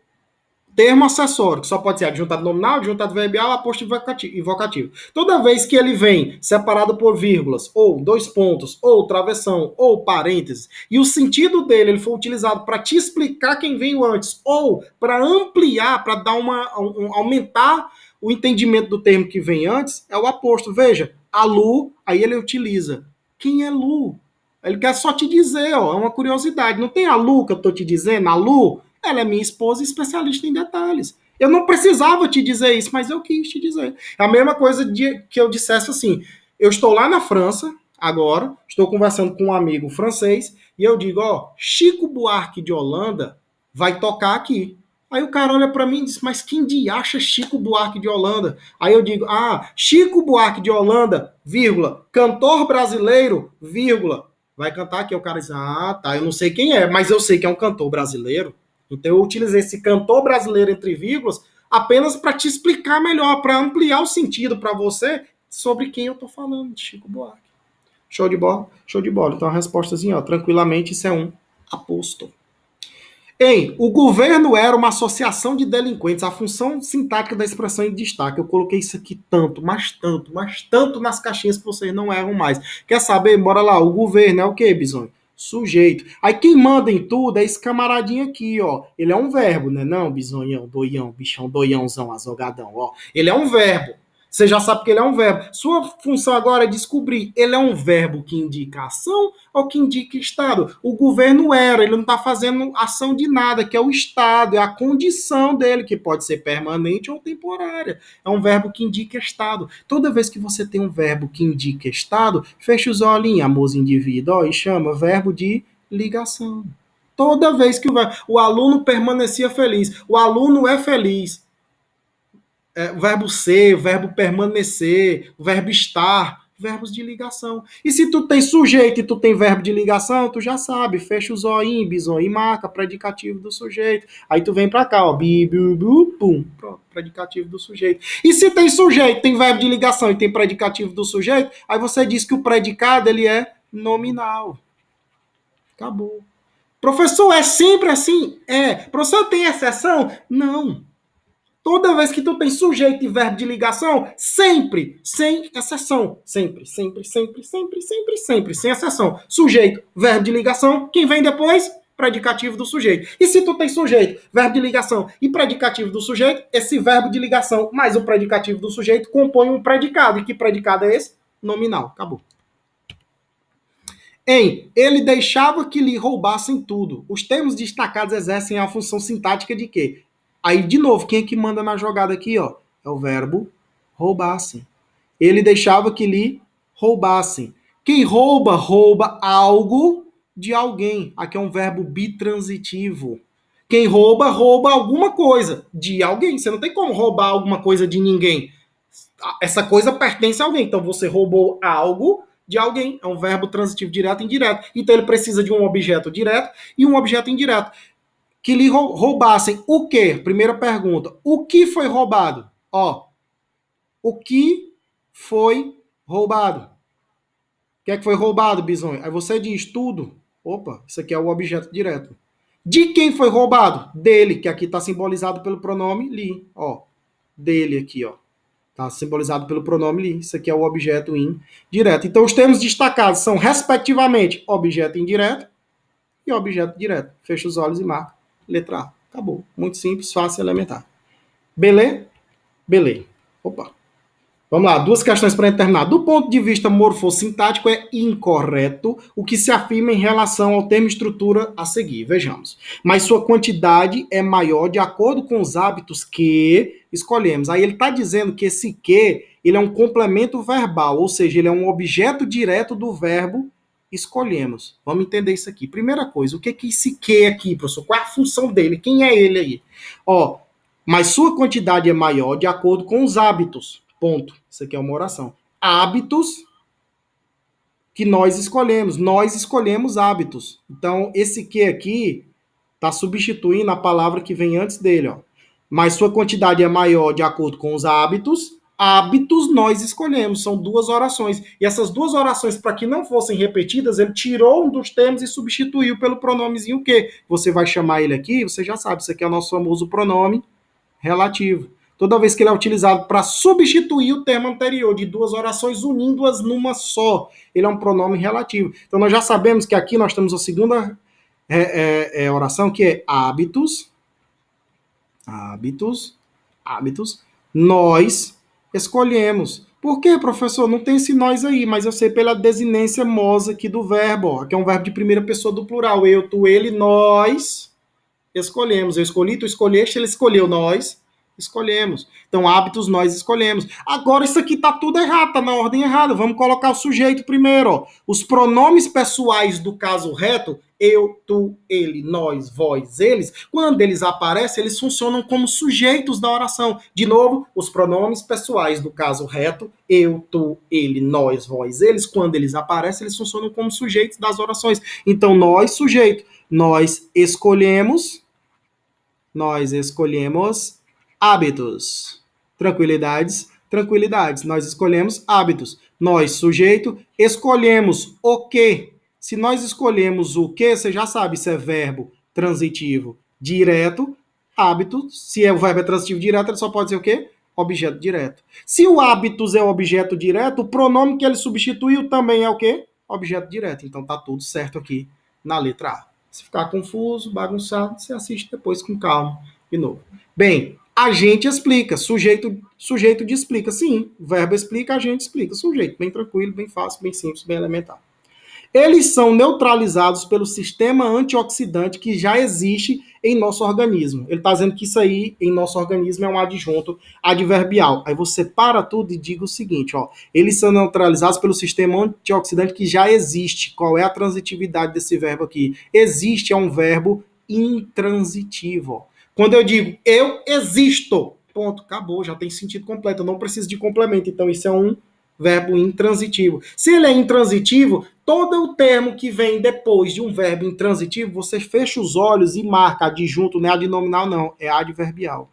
termo acessório, que só pode ser adjuntado nominal, adjuntado verbal, aposto e vocativo. Toda vez que ele vem separado por vírgulas, ou dois pontos, ou travessão, ou parênteses, e o sentido dele ele for utilizado para te explicar quem veio antes, ou para ampliar, para dar aumentar o entendimento do termo que vem antes, é o aposto. Veja, a Lu, aí ele utiliza. Quem é Lu? Ele quer só te dizer, ó, é uma curiosidade. Não tem a Lu que eu tô te dizendo? A Lu, ela é minha esposa e especialista em detalhes. Eu não precisava te dizer isso, mas eu quis te dizer. É a mesma coisa que eu dissesse assim, eu estou lá na França, agora, estou conversando com um amigo francês, e eu digo, ó, Chico Buarque de Holanda vai tocar aqui. Aí o cara olha para mim e diz, mas quem de acha Chico Buarque de Holanda? Aí eu digo, Chico Buarque de Holanda, vírgula, cantor brasileiro, vírgula, vai cantar aqui. O cara diz, tá, eu não sei quem é, mas eu sei que é um cantor brasileiro. Então eu utilizei esse cantor brasileiro entre vírgulas apenas para te explicar melhor, para ampliar o sentido para você sobre quem eu estou falando, de Chico Buarque. Show de bola? Show de bola. Então a respostazinha, ó, tranquilamente, isso é um aposto. O governo era uma associação de delinquentes. A função sintática da expressão em destaque. Eu coloquei isso aqui tanto, mas tanto nas caixinhas que vocês não erram mais. Quer saber? Bora lá. O governo é o quê, Bisonho? Sujeito. Aí quem manda em tudo é esse camaradinho aqui, ó. Ele é um verbo, né? Não, bisonhão, doião, bichão, doiãozão, azogadão, ó. Ele é um verbo. Você já sabe que ele é um verbo. Sua função agora é descobrir, ele é um verbo que indica ação ou que indica estado? O governo era, ele não está fazendo ação de nada, que é o estado, é a condição dele, que pode ser permanente ou temporária. É um verbo que indica estado. Toda vez que você tem um verbo que indica estado, fecha os olhinhos, amorzinho indivíduo, ó, e chama verbo de ligação. Toda vez que o aluno permanecia feliz, o aluno é feliz. O verbo ser, o verbo permanecer, o verbo estar, verbos de ligação. E se tu tem sujeito e tu tem verbo de ligação, tu já sabe, fecha o zoinho, bisonho, e marca predicativo do sujeito. Aí tu vem pra cá, ó, bi, bu, bu, pum, pronto, predicativo do sujeito. E se tem sujeito, tem verbo de ligação e tem predicativo do sujeito, aí você diz que o predicado, ele é nominal. Acabou. Professor, é sempre assim? É. Professor, tem exceção? Não. Toda vez que tu tem sujeito e verbo de ligação, sempre, sem exceção. Sempre, sem exceção. Sujeito, verbo de ligação, quem vem depois? Predicativo do sujeito. E se tu tem sujeito, verbo de ligação e predicativo do sujeito, esse verbo de ligação mais o predicativo do sujeito compõe um predicado. E que predicado é esse? Nominal. Acabou. Ele deixava que lhe roubassem tudo. Os termos destacados exercem a função sintática de quê? Aí, de novo, quem é que manda na jogada aqui, ó? É o verbo roubassem. Ele deixava que lhe roubassem. Quem rouba, rouba algo de alguém. Aqui é um verbo bitransitivo. Quem rouba, rouba alguma coisa de alguém. Você não tem como roubar alguma coisa de ninguém. Essa coisa pertence a alguém. Então, você roubou algo de alguém. É um verbo transitivo direto e indireto. Então, ele precisa de um objeto direto e um objeto indireto. Que lhe roubassem o quê? Primeira pergunta. O que foi roubado? Ó, o que foi roubado? O que é que foi roubado, Bisonho? Aí você diz tudo. Opa, isso aqui é o objeto direto. De quem foi roubado? Dele, que aqui está simbolizado pelo pronome li. Ó, dele aqui, ó. Está simbolizado pelo pronome li. Isso aqui é o objeto indireto. Então, os termos destacados são, respectivamente, objeto indireto e objeto direto. Fecha os olhos e marca. Letra A. Acabou. Muito simples, fácil e elementar. Beleza? Beleza. Opa. Vamos lá, duas questões para terminar. Do ponto de vista morfossintático, é incorreto o que se afirma em relação ao termo estrutura a seguir. Vejamos. Mas sua quantidade é maior de acordo com os hábitos que escolhemos. Aí ele está dizendo que esse que ele é um complemento verbal, ou seja, ele é um objeto direto do verbo escolhemos. Vamos entender isso aqui. Primeira coisa, o que é esse que aqui, professor? Qual é a função dele? Quem é ele aí? Ó, mas sua quantidade é maior de acordo com os hábitos. Ponto. Isso aqui é uma oração. Hábitos que nós escolhemos. Nós escolhemos hábitos. Então, esse que aqui está substituindo a palavra que vem antes dele. Ó. Mas sua quantidade é maior de acordo com os hábitos. Hábitos nós escolhemos. São duas orações. E essas duas orações, para que não fossem repetidas, ele tirou um dos termos e substituiu pelo pronomezinho que. Você vai chamar ele aqui, você já sabe. Isso aqui é o nosso famoso pronome relativo. Toda vez que ele é utilizado para substituir o termo anterior de duas orações, unindo-as numa só, ele é um pronome relativo. Então nós já sabemos que aqui nós temos a segunda oração, que é hábitos, hábitos, hábitos, nós escolhemos. Por quê, professor? Não tem esse nós aí, mas eu sei pela desinência mos aqui do verbo, ó, que é um verbo de primeira pessoa do plural. Eu, tu, ele, nós escolhemos. Eu escolhi, tu escolheste, ele escolheu, nós escolhemos. Então, hábitos nós escolhemos. Agora, isso aqui tá tudo errado, tá na ordem errada. Vamos colocar o sujeito primeiro, ó. Os pronomes pessoais do caso reto, eu, tu, ele, nós, vós, eles, quando eles aparecem, eles funcionam como sujeitos da oração. De novo, os pronomes pessoais do caso reto, eu, tu, ele, nós, vós, eles, quando eles aparecem, eles funcionam como sujeitos das orações. Então, nós, sujeito, nós escolhemos hábitos. Tranquilidades, tranquilidades. Nós escolhemos hábitos. Nós, sujeito, escolhemos o quê? Se nós escolhemos o quê, você já sabe se é verbo transitivo direto, hábito. Se é o verbo transitivo direto, ele só pode ser o quê? Objeto direto. Se o hábitos é objeto direto, o pronome que ele substituiu também é o quê? Objeto direto. Então tá tudo certo aqui na letra A. Se ficar confuso, bagunçado, você assiste depois com calma de novo. Bem, a gente explica, sujeito de explica. Sim, verbo explica, a gente explica. Sujeito, bem tranquilo, bem fácil, bem simples, bem elementar. Eles são neutralizados pelo sistema antioxidante que já existe em nosso organismo. Ele está dizendo que isso aí em nosso organismo é um adjunto adverbial. Aí você para tudo e diga o seguinte, ó, eles são neutralizados pelo sistema antioxidante que já existe. Qual é a transitividade desse verbo aqui? Existe é um verbo intransitivo. Ó. Quando eu digo eu existo, ponto, acabou, já tem sentido completo, eu não preciso de complemento. Então isso é um verbo intransitivo. Se ele é intransitivo, todo o termo que vem depois de um verbo intransitivo, você fecha os olhos e marca adjunto, não é adnominal, não, é adverbial.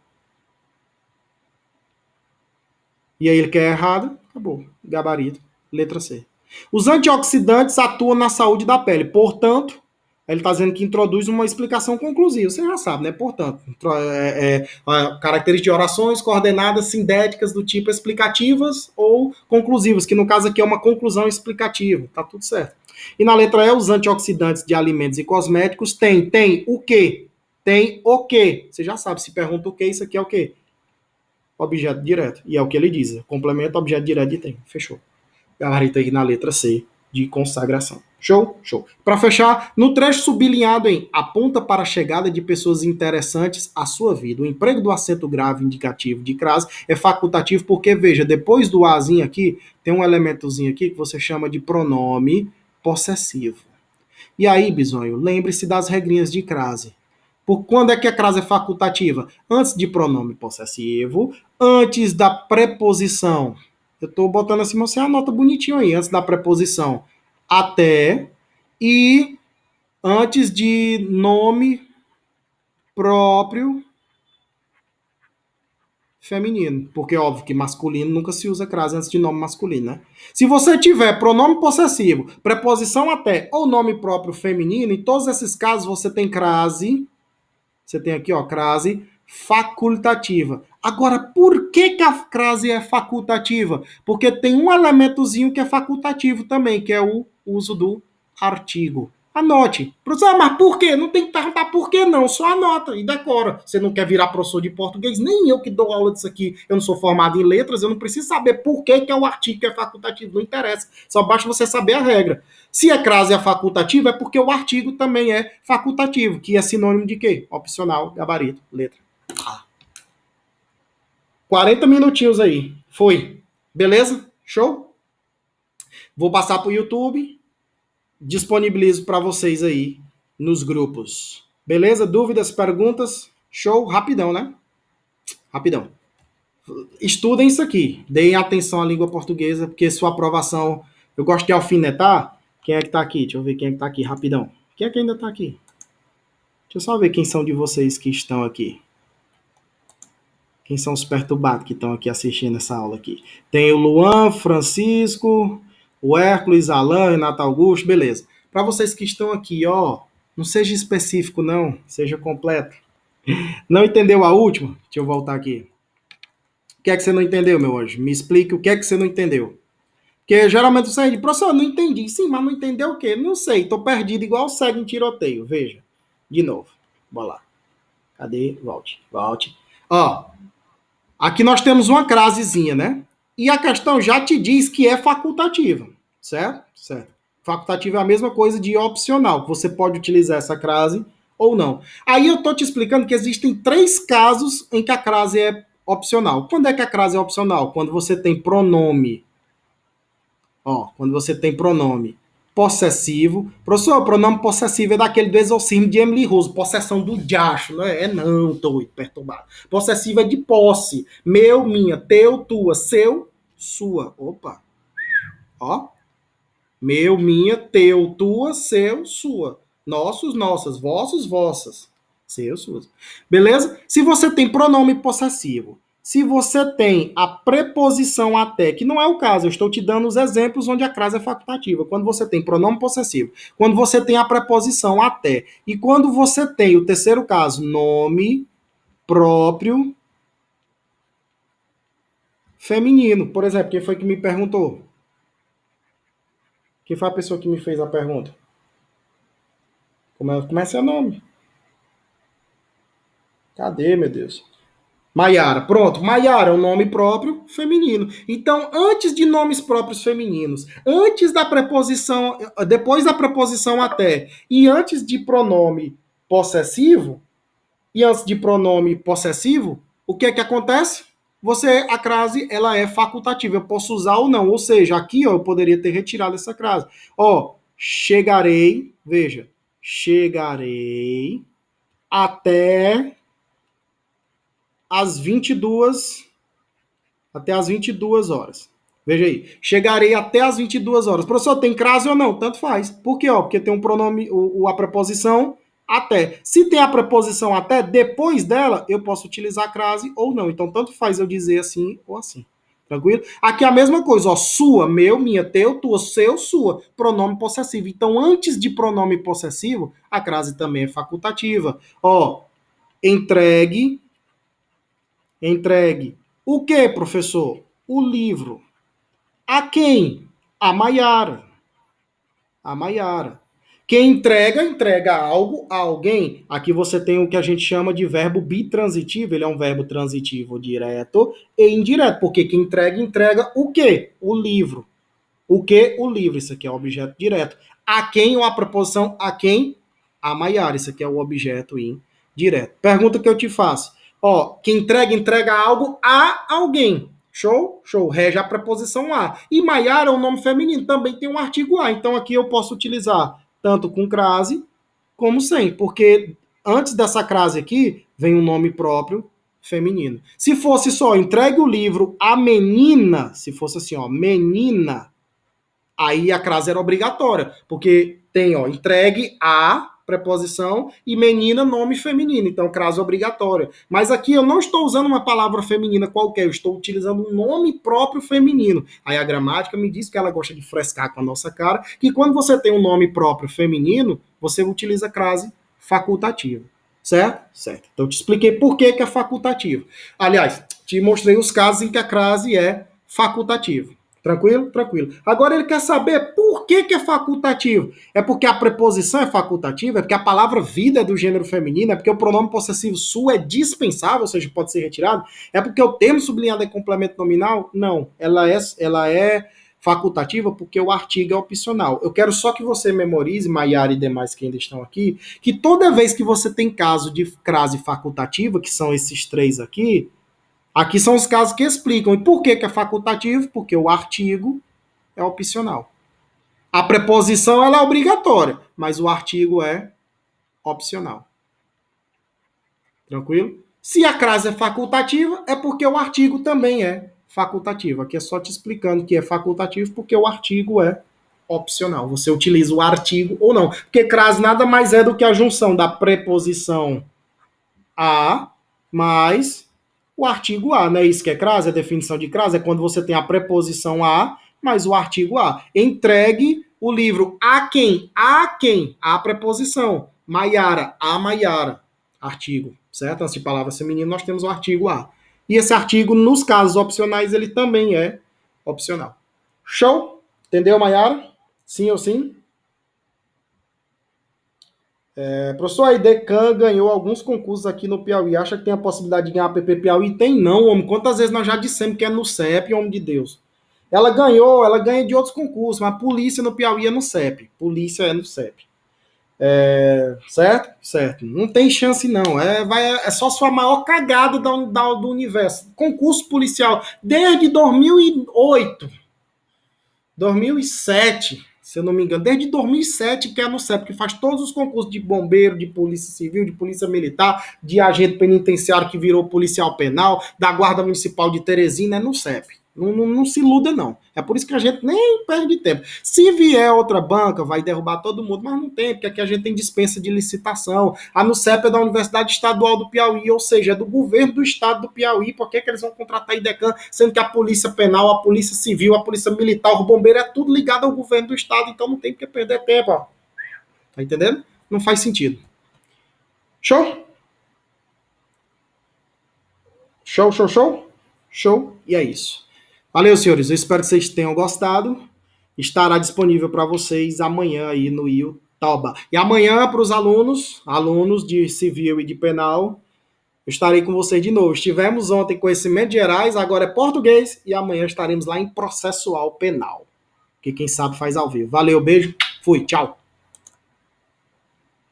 E aí ele quer errado, acabou. Gabarito, letra C. Os antioxidantes atuam na saúde da pele, portanto, ele está dizendo que introduz uma explicação conclusiva. Você já sabe, né? Portanto, características de orações coordenadas sindéticas do tipo explicativas ou conclusivas, que no caso aqui é uma conclusão explicativa. Tá tudo certo. E na letra E, os antioxidantes de alimentos e cosméticos tem o quê? Tem o quê? Você já sabe, se pergunta o quê, isso aqui é o quê? Objeto direto. E é o que ele diz. Complemento, objeto direto de tem. Fechou. Gabarito aí na letra C de consagração. Show? Show. Para fechar, no trecho sublinhado em aponta para a chegada de pessoas interessantes à sua vida. O emprego do acento grave indicativo de crase é facultativo porque, veja, depois do azinho aqui, tem um elementozinho aqui que você chama de pronome possessivo. E aí, bisonho, lembre-se das regrinhas de crase. Por quando é que a crase é facultativa? Antes de pronome possessivo, antes da preposição. Eu estou botando assim, você anota bonitinho aí, antes da preposição até e antes de nome próprio feminino. Porque, óbvio, que masculino nunca se usa crase antes de nome masculino, né? Se você tiver pronome possessivo, preposição até ou nome próprio feminino, em todos esses casos você tem crase. Você tem aqui, ó, crase facultativa. Agora, por que a crase é facultativa? Porque tem um elementozinho que é facultativo também, que é o uso do artigo. Anote. Professor, mas por quê? Não tem que perguntar por quê, não. Só anota e decora. Você não quer virar professor de português? Nem eu que dou aula disso aqui. Eu não sou formado em letras, eu não preciso saber por que é o artigo que é facultativo. Não interessa. Só basta você saber a regra. Se a crase é facultativa, é porque o artigo também é facultativo, que é sinônimo de quê? Opcional, gabarito, letra. 40 minutinhos aí. Foi. Beleza? Show? Vou passar para o YouTube. Disponibilizo para vocês aí nos grupos. Beleza? Dúvidas, perguntas? Show? Rapidão, né? Rapidão. Estudem isso aqui. Deem atenção à língua portuguesa, porque sua aprovação... Eu gosto de alfinetar. Quem é que tá aqui? Deixa eu ver quem é que tá aqui, rapidão. Quem é que ainda tá aqui? Deixa eu só ver quem são de vocês que estão aqui. Quem são os perturbados que estão aqui assistindo essa aula aqui? Tem o Luan, Francisco, o Hércules, Alan, Renato Augusto, beleza. Para vocês que estão aqui, ó, não seja específico não, seja completo. Não entendeu a última? Deixa eu voltar aqui. O que é que você não entendeu, meu anjo? Me explique o que é que você não entendeu. Porque geralmente você diz, professor, não entendi. Sim, mas não entendeu o quê? Não sei, tô perdido igual segue em tiroteio. Veja, de novo. Bora lá. Cadê? Volte, volte. Ó, aqui nós temos uma crasezinha, né? E a questão já te diz que é facultativa, certo? Certo. Facultativa é a mesma coisa de opcional. Você pode utilizar essa crase ou não. Aí eu tô te explicando que existem 3 casos em que a crase é opcional. Quando é que a crase é opcional? Quando você tem pronome. Ó, quando você tem pronome possessivo. Professor, o pronome possessivo é daquele do exorcismo de Emily Rose, possessão do diacho, não é? É não, doido, perturbado. Possessivo é de posse. Meu, minha, teu, tua, seu, sua. Opa. Ó. Meu, minha, teu, tua, seu, sua. Nossos, nossas, vossos, vossas. Seu, suas. Beleza? Se você tem pronome possessivo, se você tem a preposição até, que não é o caso, eu estou te dando os exemplos onde a crase é facultativa. Quando você tem pronome possessivo, quando você tem a preposição até, e quando você tem o terceiro caso, nome próprio feminino. Por exemplo, quem foi que me perguntou? Quem foi a pessoa que me fez a pergunta? Como é seu nome? Cadê, meu Deus? Maiara, pronto. Maiara é um nome próprio feminino. Então, antes de nomes próprios femininos, antes da preposição, depois da preposição até, e antes de pronome possessivo, o que é que acontece? A crase, ela é facultativa, eu posso usar ou não. Ou seja, aqui, ó, eu poderia ter retirado essa crase. Ó, chegarei, veja, chegarei até às 22, até às 22 horas. Veja aí, chegarei até às 22 horas. Professor, tem crase ou não? Tanto faz. Por quê? Ó, porque tem um pronome, a preposição até. Se tem a preposição até, depois dela, eu posso utilizar a crase ou não. Então, tanto faz eu dizer assim ou assim. Tranquilo? Aqui é a mesma coisa, ó, sua, meu, minha, teu, tua, seu, sua. Pronome possessivo. Então, antes de pronome possessivo, a crase também é facultativa. Ó, entregue. Entregue. O que, professor? O livro. A quem? A Maiara. A Maiara. Quem entrega, entrega algo a alguém. Aqui você tem o que a gente chama de verbo bitransitivo. Ele é um verbo transitivo direto e indireto. Porque quem entrega, entrega o quê? O livro. O que? O livro. Isso aqui é o objeto direto. A quem ou a preposição a quem? A Maiara. Isso aqui é o objeto indireto. Pergunta que eu te faço. Ó, quem entrega, entrega algo a alguém. Show? Show. Rege a preposição a. E Maiara é um nome feminino, também tem um artigo a. Então aqui eu posso utilizar tanto com crase como sem, porque antes dessa crase aqui vem um nome próprio feminino. Se fosse só entregue o livro à menina, se fosse assim, ó, menina, aí a crase era obrigatória, porque tem, ó, entregue a preposição e menina, nome feminino, então crase obrigatória. Mas aqui eu não estou usando uma palavra feminina qualquer, eu estou utilizando um nome próprio feminino. Aí a gramática me diz que ela gosta de frescar com a nossa cara, que quando você tem um nome próprio feminino, você utiliza crase facultativa. Certo? Certo. Então eu te expliquei por que é facultativo. Aliás, te mostrei os casos em que a crase é facultativa. Tranquilo? Tranquilo. Agora ele quer saber por que, que é facultativo. É porque a preposição é facultativa? É porque a palavra vida é do gênero feminino? É porque o pronome possessivo su é dispensável, ou seja, pode ser retirado? É porque o termo sublinhado é complemento nominal? Não. Ela é facultativa porque o artigo é opcional. Eu quero só que você memorize, Maiara e demais que ainda estão aqui, que toda vez que você tem caso de crase facultativa, que são esses três aqui, aqui são os casos que explicam. E por que, que é facultativo? Porque o artigo é opcional. A preposição ela é obrigatória, mas o artigo é opcional. Tranquilo? Se a crase é facultativa, é porque o artigo também é facultativo. Aqui é só te explicando que é facultativo porque o artigo é opcional. Você utiliza o artigo ou não. Porque crase nada mais é do que a junção da preposição a mais o artigo a, não é isso que é crase? A definição de crase é quando você tem a preposição a mais o artigo a. Entregue o livro a quem? A quem? A preposição. Maiara, a Maiara. Artigo, certo? Antes de palavra feminina, nós temos o artigo a. E esse artigo, nos casos opcionais, ele também é opcional. Show? Entendeu, Maiara? Sim ou sim? Professor, a Idecan ganhou alguns concursos aqui no Piauí. Acha que tem a possibilidade de ganhar a PP Piauí? Tem não, homem. Quantas vezes nós já dissemos que é no CEP, homem de Deus? Ela ganha de outros concursos, mas a polícia no Piauí é no CEP. Polícia é no CEP. Certo? Certo. Não tem chance, não. É só sua maior cagada do universo. Concurso policial desde 2008. 2007, se eu não me engano, desde 2007 que é no CEP, que faz todos os concursos de bombeiro, de polícia civil, de polícia militar, de agente penitenciário que virou policial penal, da guarda municipal de Teresina, é no CEP. Não se iluda, não. É por isso que a gente nem perde tempo. Se vier outra banca, vai derrubar todo mundo, mas não tem, porque aqui a gente tem dispensa de licitação. A NUCEP é da Universidade Estadual do Piauí, ou seja, é do governo do estado do Piauí. Por que eles vão contratar a IDECAN, sendo que a polícia penal, a polícia civil, a polícia militar, o bombeiro, é tudo ligado ao governo do estado, então não tem que perder tempo, ó. Tá entendendo? Não faz sentido. Show? Show, show, show? Show. E é isso. Valeu, senhores. Eu espero que vocês tenham gostado. Estará disponível para vocês amanhã aí no YouTube. E amanhã, para os alunos de civil e de penal, eu estarei com vocês de novo. Estivemos ontem em conhecimentos gerais, agora é português, e amanhã estaremos lá em processual penal. Que quem sabe faz ao vivo. Valeu, beijo, fui, tchau.